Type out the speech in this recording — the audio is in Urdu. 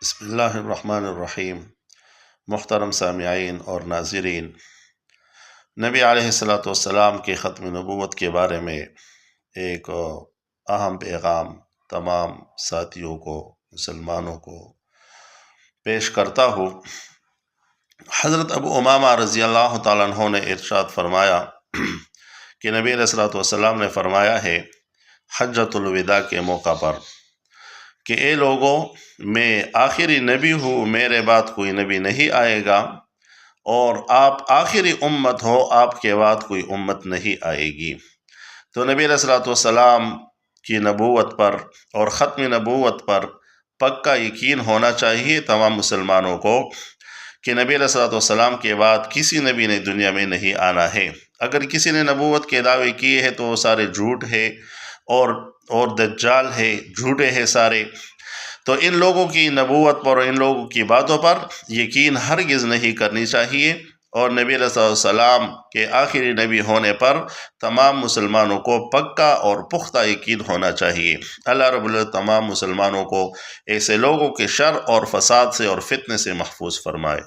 بسم اللہ الرحمن الرحیم۔ محترم سامعین اور ناظرین، نبی علیہ الصلاۃ والسلام کے ختم نبوت کے بارے میں ایک اہم پیغام تمام ساتھیوں کو، مسلمانوں کو پیش کرتا ہوں۔ حضرت ابو امامہ رضی اللہ تعالیٰ عنہ نے ارشاد فرمایا کہ نبی علیہ الصلاۃ والسلام نے فرمایا ہے حجۃ الوداع کے موقع پر کہ اے لوگوں، میں آخری نبی ہوں، میرے بعد کوئی نبی نہیں آئے گا، اور آپ آخری امت ہو، آپ کے بعد کوئی امت نہیں آئے گی۔ تو نبی علیہ الصلوۃ والسلام کی نبوت پر اور ختم نبوت پر پکا یقین ہونا چاہیے تمام مسلمانوں کو کہ نبی علیہ الصلوۃ والسلام کے بعد کسی نبی نے دنیا میں نہیں آنا ہے۔ اگر کسی نے نبوت کے دعوے کیے ہیں تو وہ سارے جھوٹ ہے اور دجال ہے، جھوٹے ہیں سارے۔ تو ان لوگوں کی نبوت پر اور ان لوگوں کی باتوں پر یقین ہرگز نہیں کرنی چاہیے، اور نبی علیہ السلام کے آخری نبی ہونے پر تمام مسلمانوں کو پکا اور پختہ یقین ہونا چاہیے۔ اللہ رب العزت تمام مسلمانوں کو ایسے لوگوں کے شر اور فساد سے اور فتنے سے محفوظ فرمائے۔